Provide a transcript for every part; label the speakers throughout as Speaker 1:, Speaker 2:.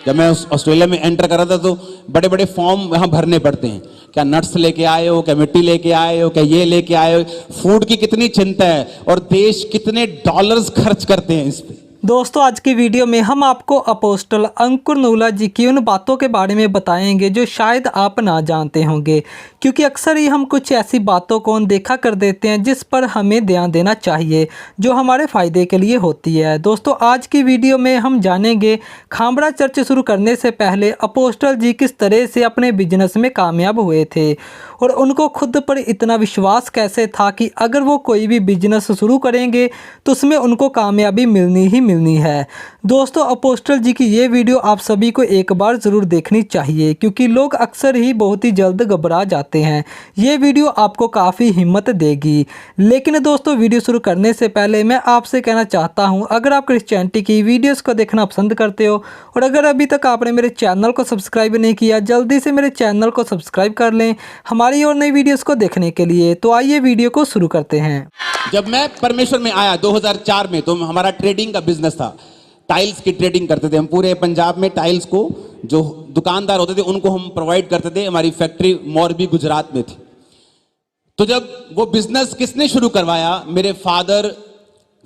Speaker 1: जब मैं ऑस्ट्रेलिया में एंटर कर रहा था तो बड़े बड़े फॉर्म वहाँ भरने पड़ते हैं, क्या नट्स लेके आए हो, क्या मिट्टी लेके आए हो, क्या ये लेके आए हो। फूड की कितनी चिंता है और देश कितने डॉलर्स खर्च करते हैं इस पे।
Speaker 2: दोस्तों आज की वीडियो में हम आपको अपोस्टल अंकुर नूला जी की उन बातों के बारे में बताएंगे जो शायद आप ना जानते होंगे, क्योंकि अक्सर ही हम कुछ ऐसी बातों को अनदेखा कर देते हैं जिस पर हमें ध्यान देना चाहिए, जो हमारे फ़ायदे के लिए होती है। दोस्तों आज की वीडियो में हम जानेंगे खामड़ा चर्च शुरू करने से पहले अपोस्टल जी किस तरह से अपने बिजनेस में कामयाब हुए थे और उनको खुद पर इतना विश्वास कैसे था कि अगर वो कोई भी बिजनेस शुरू करेंगे तो उसमें उनको कामयाबी मिलनी है। दोस्तों अपोस्टल जी की ये वीडियो आप सभी को एक बार ज़रूर देखनी चाहिए, क्योंकि लोग अक्सर ही बहुत ही जल्द घबरा जाते हैं। ये वीडियो आपको काफ़ी हिम्मत देगी। लेकिन दोस्तों वीडियो शुरू करने से पहले मैं आपसे कहना चाहता हूँ, अगर आप क्रिश्चियनिटी की वीडियोस को देखना पसंद करते हो और अगर अभी तक आपने मेरे चैनल को सब्सक्राइब नहीं किया, जल्दी से मेरे चैनल को सब्सक्राइब कर लें हमारी और नई वीडियोस को देखने के लिए। तो आइए वीडियो को शुरू करते हैं।
Speaker 1: जब मैं परमेश्वर में आया 2004 में, तो हमारा ट्रेडिंग का बिजनेस था। टाइल्स की ट्रेडिंग करते थे हम पूरे पंजाब में। टाइल्स को जो दुकानदार होते थे उनको हम प्रोवाइड करते थे। हमारी फैक्ट्री मोरबी गुजरात में थी। तो जब वो बिजनेस किसने शुरू करवाया, मेरे फादर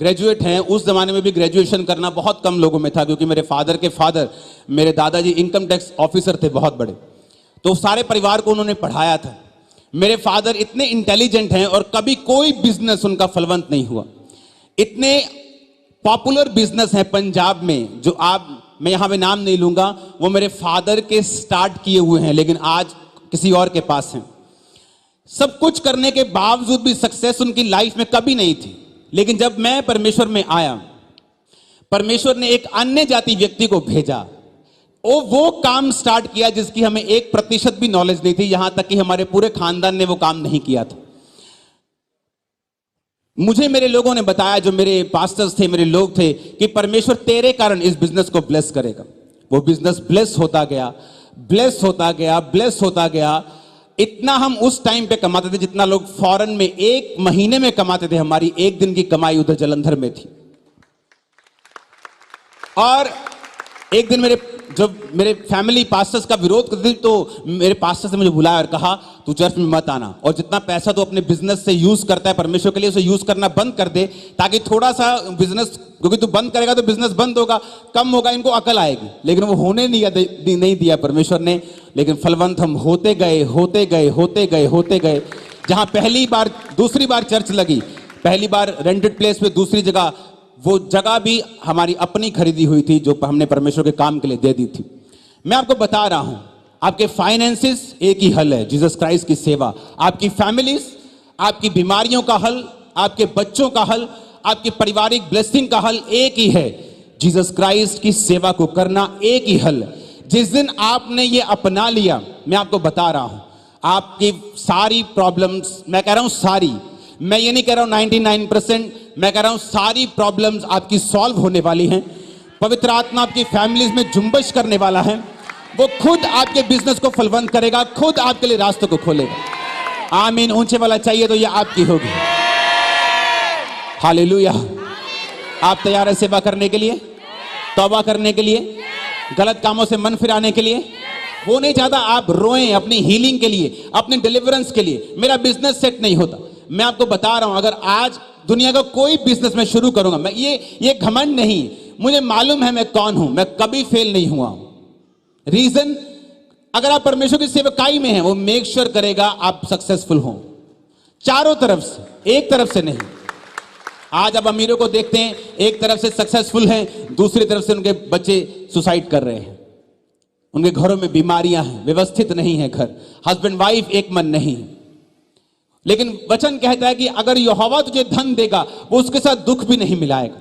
Speaker 1: ग्रेजुएट हैं। उस जमाने में भी ग्रेजुएशन करना बहुत कम लोगों में था, क्योंकि मेरे फादर के फादर मेरे दादाजी इनकम टैक्स ऑफिसर थे बहुत बड़े। तो सारे परिवार को उन्होंने पढ़ाया था। मेरे फादर इतने इंटेलिजेंट हैं और कभी कोई बिजनेस उनका फलवंत नहीं हुआ। इतने पॉपुलर बिजनेस है पंजाब में जो मैं यहां पे नाम नहीं लूंगा, वो मेरे फादर के स्टार्ट किए हुए हैं, लेकिन आज किसी और के पास हैं। सब कुछ करने के बावजूद भी सक्सेस उनकी लाइफ में कभी नहीं थी। लेकिन जब मैं परमेश्वर में आया, परमेश्वर ने एक अन्य जाति व्यक्ति को भेजा। वो काम स्टार्ट किया जिसकी हमें 1% भी नॉलेज नहीं थी, यहां तक कि हमारे पूरे खानदान ने वो काम नहीं किया था। मुझे मेरे लोगों ने बताया, जो मेरे पास्टर्स थे, मेरे लोग थे, कि परमेश्वर तेरे कारण इस बिजनेस को ब्लेस करेगा। वो बिजनेस ब्लेस होता गया, ब्लेस होता गया, ब्लेस होता गया। इतना हम उस टाइम पे कमाते थे जितना लोग फॉरेन में 1 महीने में कमाते थे। हमारी 1 दिन की कमाई उधर जलंधर में थी। और एक दिन मेरे फैमिली पास्टर्स का विरोध करती थी, तो मेरे पास्टर से मुझे बुलाया और कहा तू चर्च में मत आना, और जितना पैसा तू अपने बिजनेस से यूज करता है परमेश्वर के लिए, उसे यूज करना बंद कर दे, ताकि थोड़ा सा बिजनेस, क्योंकि तू बंद करेगा तो बिजनेस बंद होगा, कम होगा, इनको अकल आएगी। लेकिन वो होने नहीं दिया परमेश्वर ने। लेकिन फलवंत हम होते गए। जहां पहली बार दूसरी बार चर्च लगी, पहली बार रेंटेड प्लेस पे, दूसरी जगह, वो जगह भी हमारी अपनी खरीदी हुई थी, जो हमने परमेश्वर के काम के लिए दे दी थी। मैं आपको बता रहा हूं, आपके फाइनेंसेस एक ही हल है, जीसस क्राइस्ट की सेवा। आपकी फैमिलीज, आपकी बीमारियों का हल, आपके बच्चों का हल, आपकी पारिवारिक ब्लेसिंग का हल एक ही है, जीसस क्राइस्ट की सेवा को करना एक ही हल है। जिस दिन आपने ये अपना लिया, मैं आपको बता रहा हूं, आपकी सारी प्रॉब्लम्स, मैं कह रहा हूं सारी, मैं ये नहीं कह रहा हूं 99%, मैं कह रहा हूं सारी प्रॉब्लम्स आपकी सॉल्व होने वाली हैं। पवित्र आत्मा आपकी फैमिलीज में जुम्बश करने वाला है। वो खुद आपके बिजनेस को फलवंत करेगा, खुद आपके लिए रास्तों को खोलेगा। आमीन। ऊंचे वाला चाहिए तो ये आपकी होगी। हालेलुया। आप तैयार है सेवा करने के लिए, तौबा करने के लिए, गलत कामों से मन फिराने के लिए? वो नहीं चाहता आप रोएं अपनी हीलिंग के लिए, अपने डिलीवरेंस के लिए, मेरा बिजनेस सेट नहीं होता। मैं आपको बता रहा हूं, अगर आज दुनिया का कोई बिजनेस मैं शुरू करूंगा, मैं ये घमंड नहीं, मुझे मालूम है मैं कौन हूं, मैं कभी फेल नहीं हुआ हूं। रीजन, अगर आप परमेश्वर की सेवकाई में हैं, वो मेक श्योर करेगा आप सक्सेसफुल हो, चारों तरफ से, एक तरफ से नहीं। आज आप अमीरों को देखते हैं, एक तरफ से सक्सेसफुल हैं, दूसरी तरफ से उनके बच्चे सुसाइड कर रहे हैं, उनके घरों में बीमारियां हैं, व्यवस्थित नहीं है घर, हस्बैंड वाइफ एक मन नहीं है। लेकिन वचन कहता है कि अगर यहोवा तुझे धन देगा, वो उसके साथ दुख भी नहीं मिलाएगा।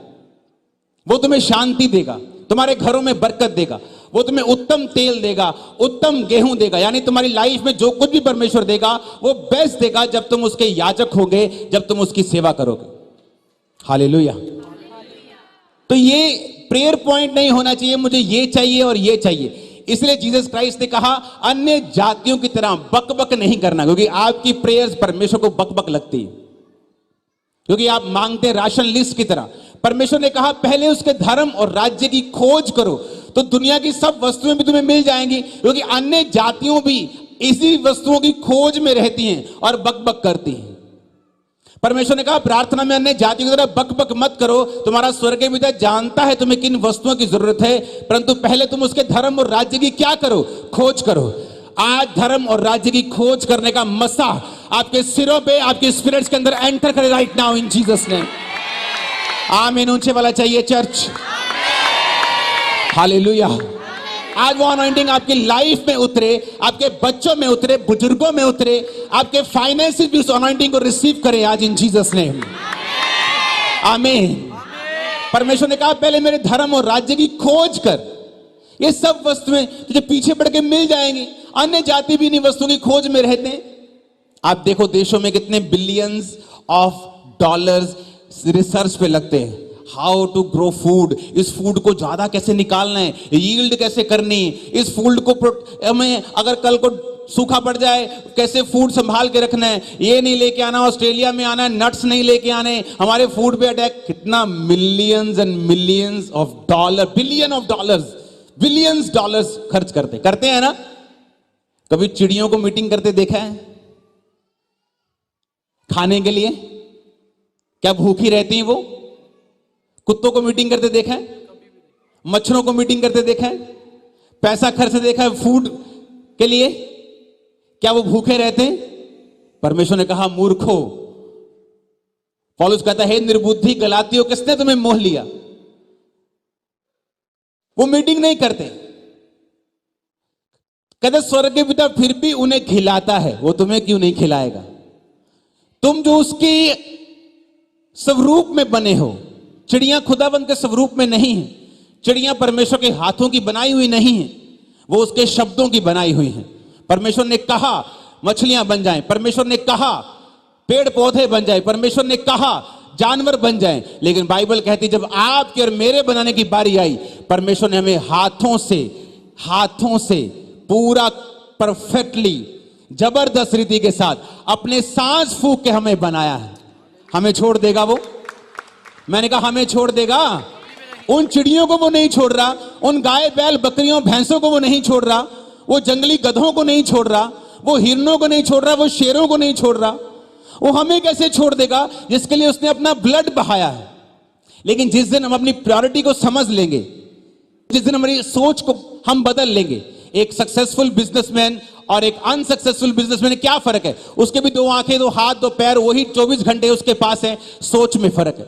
Speaker 1: वो तुम्हें शांति देगा, तुम्हारे घरों में बरकत देगा, वो तुम्हें उत्तम तेल देगा, उत्तम गेहूं देगा। यानी तुम्हारी लाइफ में जो कुछ भी परमेश्वर देगा वो बेस्ट देगा, जब तुम उसके याजक होगे, जब तुम उसकी सेवा करोगे। हालेलुया। तो ये प्रेयर पॉइंट नहीं होना चाहिए मुझे ये चाहिए और ये चाहिए। इसलिए जीसस क्राइस्ट ने कहा अन्य जातियों की तरह बकबक नहीं करना, क्योंकि आपकी प्रेयर्स परमेश्वर को बकबक लगती है, क्योंकि आप मांगते हैं राशन लिस्ट की तरह। परमेश्वर ने कहा पहले उसके धर्म और राज्य की खोज करो तो दुनिया की सब वस्तुएं भी तुम्हें मिल जाएंगी, क्योंकि अन्य जातियों भी इसी वस्तुओं की खोज में रहती हैं और बकबक करती हैं। परमेश्वर ने कहा प्रार्थना में अन्य जातियों की तरह बकबक मत करो, तुम्हारा स्वर्गीय पिता जानता है तुम्हें किन वस्तुओं की जरूरत है, परंतु पहले तुम उसके धर्म और राज्य की क्या करो, खोज करो। आज धर्म और राज्य की खोज करने का मसा आपके सिरों पे, आपके स्पिरिट्स के अंदर एंटर करे right now in Jesus name. आमीन। ऊंचे वाला चाहिए चर्च। हालेलुया। आज वो अनॉइंटिंग आपकी लाइफ में उतरे, आपके बच्चों में उतरे, बुजुर्गों में उतरे, आपके फाइनेंसेस भी उस अनॉइंटिंग को रिसीव करें आज इन जीसस नेम। आमीन। परमेश्वर ने कहा पहले मेरे धर्म और राज्य की खोज कर, ये सब वस्तुएं तुझे पीछे पड़ के मिल जाएंगी। अन्य जाति भी इन वस्तुओं की खोज में रहते हैं। आप देखो देशों में कितने बिलियंस ऑफ डॉलर्स रिसर्च पे लगते हैं। हाउ टू ग्रो फूड, इस फूड को ज्यादा कैसे निकालना है, यील्ड कैसे करनी है, इस फूड को हमें अगर कल को सूखा पड़ जाए कैसे फूड संभाल के रखना है, ये नहीं लेके आना, ऑस्ट्रेलिया में आना, नट्स नहीं लेके आने, हमारे फूड पे अटैक। कितना millions and millions of dollar, billions dollars खर्च करते हैं ना। कभी चिड़ियों को मीटिंग करते देखा है खाने के लिए? क्या भूखी रहती हैं वो? कुत्तों को मीटिंग करते देखा है? मच्छरों को मीटिंग करते देखा है? पैसा खर्च देखा है फूड के लिए? क्या वो भूखे रहते हैं? परमेश्वर ने कहा मूर्खो, पौलुस कहता है निर्बुद्धि गलातियों, किसने तुम्हें मोह लिया? वो मीटिंग नहीं करते। कहते स्वर्ग के पिता फिर भी उन्हें खिलाता है, वो तुम्हें क्यों नहीं खिलाएगा? तुम जो उसके स्वरूप में बने हो, चिड़ियां खुदाबंद के स्वरूप में नहीं है। चिड़ियां परमेश्वर के हाथों की बनाई हुई नहीं है, वो उसके शब्दों की बनाई हुई हैं। परमेश्वर ने कहा मछलियां बन जाएं, परमेश्वर ने कहा पेड़ पौधे बन जाएं, परमेश्वर ने कहा जानवर बन जाएं। लेकिन बाइबल कहती जब आपके और मेरे बनाने की बारी आई, परमेश्वर ने हमें हाथों से पूरा परफेक्टली जबरदस्त रीति के साथ अपने सांस फूंक के हमें बनाया है। हमें छोड़ देगा वो? मैंने कहा हमें छोड़ देगा? उन चिड़ियों को वो नहीं छोड़ रहा, उन गाय बैल बकरियों भैंसों को वो नहीं छोड़ रहा, वो जंगली गधों को नहीं छोड़ रहा, वो हिरणों को नहीं छोड़ रहा, वो शेरों को नहीं छोड़ रहा। वो हमें कैसे छोड़ देगा जिसके लिए उसने अपना ब्लड बहाया है। लेकिन जिस दिन हम अपनी प्रायोरिटी को समझ लेंगे, जिस दिन हमारी सोच को हम बदल लेंगे, एक सक्सेसफुल बिजनेसमैन और एक अनसक्सेसफुल बिजनेसमैन में क्या फर्क है? उसके भी दो आंखें, दो हाथ, दो पैर, वही 24 घंटे उसके पास है। सोच में फर्क है,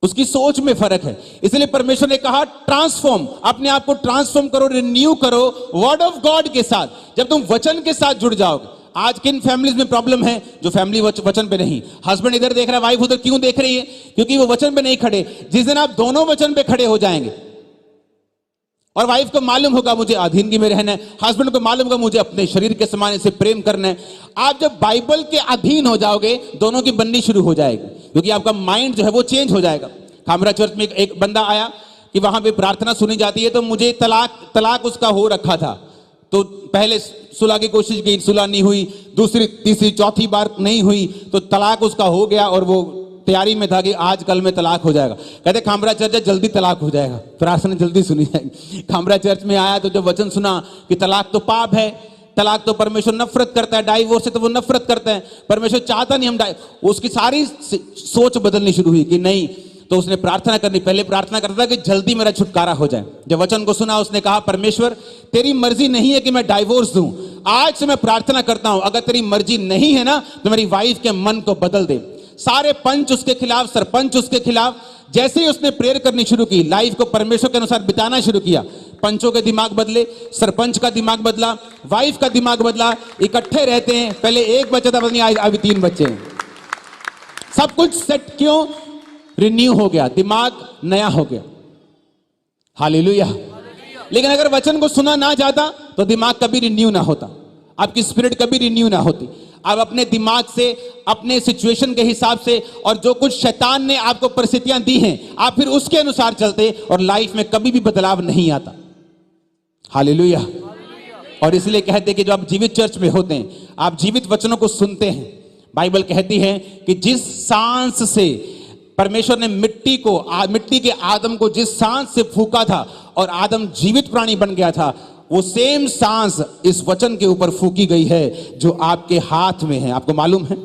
Speaker 1: उसकी सोच में फर्क है। इसलिए परमेश्वर ने कहा ट्रांसफॉर्म, अपने आप को ट्रांसफॉर्म करो, रिन्यू करो वर्ड ऑफ गॉड के साथ। जब तुम वचन के साथ जुड़ जाओगे। आज किन फैमिलीज में प्रॉब्लम है? जो फैमिली वचन पे नहीं। हस्बैंड इधर देख रहा है, वाइफ उधर क्यों देख रही है? क्योंकि वो वचन पे नहीं खड़े। जिस दिन आप दोनों वचन पे खड़े हो जाएंगे और वाइफ को मालूम होगा मुझे अधीनगी में रहना है, हस्बैंड को मालूम होगा मुझे अपने शरीर के समान से प्रेम करना है। आप जब बाइबल के अधीन हो जाओगे, दोनों की बननी शुरू हो जाएगी, क्योंकि आपका माइंड जो है वो चेंज हो जाएगा। खामरा चर्च में एक बंदा आया कि वहां पे प्रार्थना सुनी जाती है, तो मुझे तलाक उसका हो रखा था। तो पहले सुलह की कोशिश की, सुलह नहीं हुई, दूसरी तीसरी चौथी बार नहीं हुई, तो तलाक उसका हो गया और वो तैयारी में था कि आज कल में तलाक हो जाएगा। कहते खामरा चर्च है जल्दी तलाक हो जाएगा, प्रार्थना जल्दी सुनी जाएगी। खामरा चर्च में आया तो जब वचन सुना कि तलाक तो पाप है, तलाक तो परमेश्वर नफरत करता है, डाइवोर्स से तो वो नफरत करता है, परमेश्वर चाहता नहीं हम उसकी सारी सोच बदलनी शुरू हुई कि नहीं। तो उसने प्रार्थना करनी, पहले प्रार्थना करता था कि जल्दी मेरा छुटकारा हो जाए। जब वचन को सुना उसने कहा परमेश्वर तेरी मर्जी नहीं है कि मैं डाइवोर्स दूं, आज से मैं प्रार्थना करता हूं अगर तेरी मर्जी नहीं है ना तो मेरी वाइफ के मन को बदल दे। सारे पंच उसके खिलाफ, सरपंच उसके खिलाफ। जैसे ही उसने प्रेयर करनी शुरू की, लाइफ को परमेश्वर के अनुसार बिताना शुरू किया, पंचों के दिमाग बदले, सरपंच का दिमाग बदला, वाइफ का दिमाग बदला। इकट्ठे रहते हैं, पहले एक बच्चा था, पत्नी अभी 3 बच्चे हैं। सब कुछ सेट क्यों? रिन्यू हो गया, दिमाग नया हो गया। हालेलुया। लेकिन अगर वचन को सुना ना जाता तो दिमाग कभी रिन्यू ना होता, आपकी स्पिरिट कभी रिन्यू ना होती। आप अपने दिमाग से, अपने सिचुएशन के हिसाब से और जो कुछ शैतान ने आपको परिस्थितियां दी हैं, आप फिर उसके अनुसार चलते और लाइफ में कभी भी बदलाव नहीं आता। हालेलुया। और इसलिए कहते हैं कि जब आप जीवित चर्च में होते हैं, आप जीवित वचनों को सुनते हैं। बाइबल कहती है कि जिस सांस से परमेश्वर ने मिट्टी के आदम को जिस सांस से फूका था, और आदम जीवित प्राणी बन गया था, वो सेम सांस इस वचन के ऊपर फूकी गई है जो आपके हाथ में है। आपको मालूम है?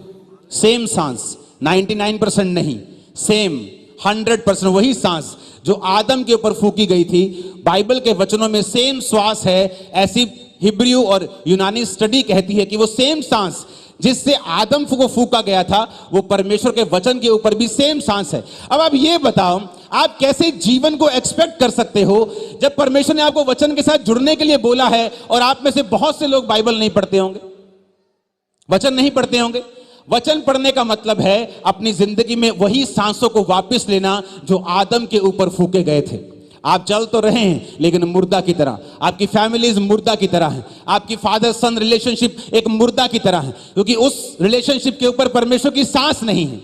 Speaker 1: सेम सांस, 99% नहीं, सेम 100% वही सांस जो आदम के ऊपर फूकी गई थी, बाइबल के वचनों में सेम श्वास है। ऐसी हिब्रू और यूनानी स्टडी कहती है कि वो सेम सांस जिससे आदम को फूका गया था, वो परमेश्वर के वचन के ऊपर भी सेम सांस है। अब आप ये बताओ, आप कैसे जीवन को एक्सपेक्ट कर सकते हो जब परमेश्वर ने आपको वचन के साथ जुड़ने के लिए बोला है और आप में से बहुत से लोग बाइबल नहीं पढ़ते होंगे, वचन नहीं पढ़ते होंगे। वचन पढ़ने का मतलब है अपनी जिंदगी में वही सांसों को वापस लेना जो आदम के ऊपर फूके गए थे। आप चल तो रहे हैं लेकिन मुर्दा की तरह, आपकी फैमिलीज मुर्दा की तरह है, आपकी फादर सन रिलेशनशिप एक मुर्दा की तरह है, क्योंकि उस रिलेशनशिप के ऊपर परमेश्वर की सांस नहीं है।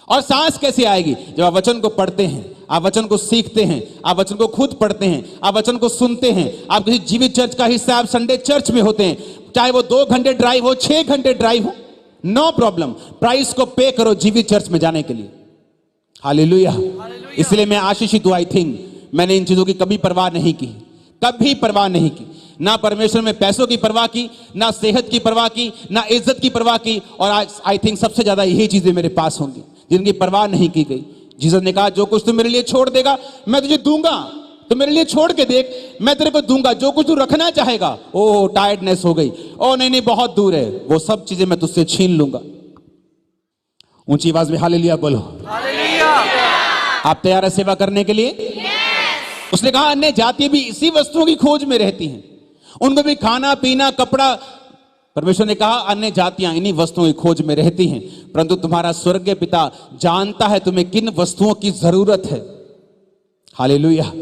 Speaker 1: और सांस कैसे आएगी? जब आप वचन को पढ़ते हैं, आप वचन को सीखते हैं, आप वचन को खुद पढ़ते हैं, आप वचन को सुनते हैं, आप किसी जीवित चर्च का हिस्सा, आप संडे चर्च में होते हैं, चाहे वो 2 घंटे ड्राइव हो, 6 घंटे ड्राइव हो, नो प्रॉब्लम, प्राइस को पे करो जीवित चर्च में जाने के लिए। हालेलुया। इसलिए मैं आशीषित हूं। आई थिंक मैंने इन चीजों की कभी परवाह नहीं की, कभी परवाह नहीं की। ना परमेश्वर में पैसों की परवाह की, ना सेहत की परवाह की, ना इज्जत की परवाह की। और आज आई थिंक सबसे ज्यादा यही चीजें मेरे पास होंगी जिनकी परवाह नहीं की गई। जीसस ने कहा, जो कुछ तू मेरे लिए छोड़ देगा मैं तुझे दूंगा। तो मेरे लिए छोड़ के देख, मैं तेरे को दूंगा। जो कुछ तू रखना चाहेगा, ओ टायर्डनेस हो गई, ओ नहीं नहीं बहुत दूर है, वो सब चीजें मैं तुझसे छीन लूंगा। ऊंची आवाज में हालेलुया बोलो। हालेलुया। आप तैयार है सेवा करने के लिए? उसने कहा, अन्य जाति भी इसी वस्तुओं की खोज में रहती हैं, उनको भी खाना पीना कपड़ा। परमेश्वर ने कहा, अन्य जातियां इन्हीं वस्तुओं की खोज में रहती हैं, परंतु तुम्हारा स्वर्गीय पिता जानता है तुम्हें किन वस्तुओं की जरूरत है। हालेलुया।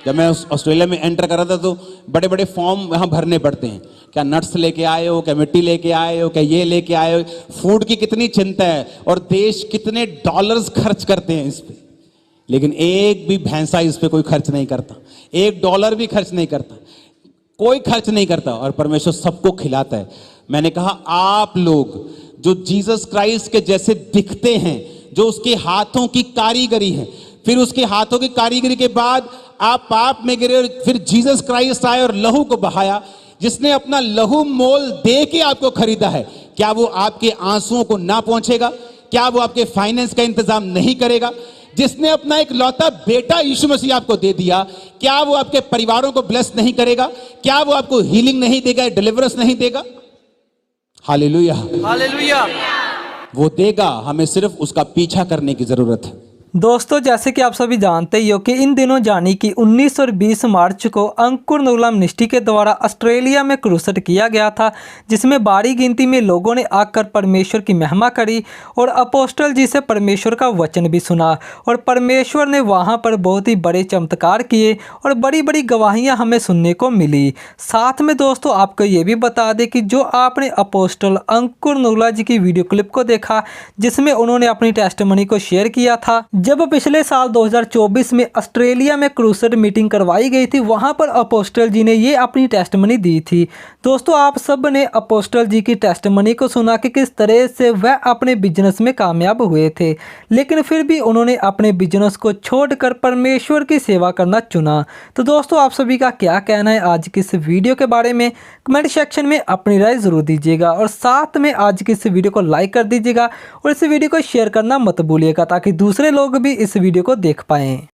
Speaker 1: जब मैं ऑस्ट्रेलिया में एंटर कर रहा था तो बड़े बड़े फॉर्म वहां भरने पड़ते हैं। क्या नट्स लेके आए हो, क्या मिट्टी लेके आए हो, क्या ये लेके आए हो। फूड की कितनी चिंता है और देश कितने डॉलर्स खर्च करते हैं इस पे, लेकिन एक भी भैंसा इस पे कोई खर्च नहीं करता, $1 भी खर्च नहीं करता, कोई खर्च नहीं करता, और परमेश्वर सबको खिलाता है। मैंने कहा, आप लोग जो जीसस क्राइस्ट के जैसे दिखते हैं, जो उसके हाथों की कारीगरी है, फिर उसके हाथों की कारीगरी के बाद आप पाप में गिरे और फिर जीसस क्राइस्ट आए और लहू को बहाया, जिसने अपना लहू मोल दे के आपको खरीदा है, क्या वो आपके आंसुओं को ना पहुंचेगा? क्या वो आपके फाइनेंस का इंतजाम नहीं करेगा? जिसने अपना एक लौता बेटा यीशु मसीह आपको दे दिया, क्या वो आपके परिवारों को ब्लेस नहीं करेगा? क्या वो आपको हीलिंग नहीं देगा, डिलीवरेंस नहीं देगा? Hallelujah, hallelujah. वो देगा, हमें सिर्फ उसका पीछा करने की जरूरत है।
Speaker 2: दोस्तों, जैसे कि आप सभी जानते ही हो कि इन दिनों यानी कि 19 और 20 मार्च को अंकुर नूला मिनिस्ट्री के द्वारा ऑस्ट्रेलिया में क्रूसेड किया गया था, जिसमें बड़ी गिनती में लोगों ने आकर परमेश्वर की महिमा करी और अपोस्टल जी से परमेश्वर का वचन भी सुना, और परमेश्वर ने वहां पर बहुत ही बड़े चमत्कार किए और बड़ी बड़ी गवाहियां हमें सुनने को मिली। साथ में दोस्तों आपको ये भी बता दें कि जो आपने अपोस्टल अंकुर नूला जी की वीडियो क्लिप को देखा, जिसमें उन्होंने अपनी टेस्टिमनी को शेयर किया था, जब पिछले साल 2024 में ऑस्ट्रेलिया में क्रूसेड मीटिंग करवाई गई थी, वहां पर अपोस्टल जी ने ये अपनी टेस्टिमनी दी थी। दोस्तों, आप सब ने अपोस्टल जी की टेस्टिमनी को सुना कि किस तरह से वह अपने बिजनेस में कामयाब हुए थे, लेकिन फिर भी उन्होंने अपने बिजनेस को छोड़कर परमेश्वर की सेवा करना चुना। तो दोस्तों, आप सभी का क्या कहना है आज की इस वीडियो के बारे में? कमेंट सेक्शन में अपनी राय जरूर दीजिएगा, और साथ में आज की इस वीडियो को लाइक कर दीजिएगा और इस वीडियो को शेयर करना मत भूलिएगा, ताकि दूसरे लोग भी इस वीडियो को देख पाएं।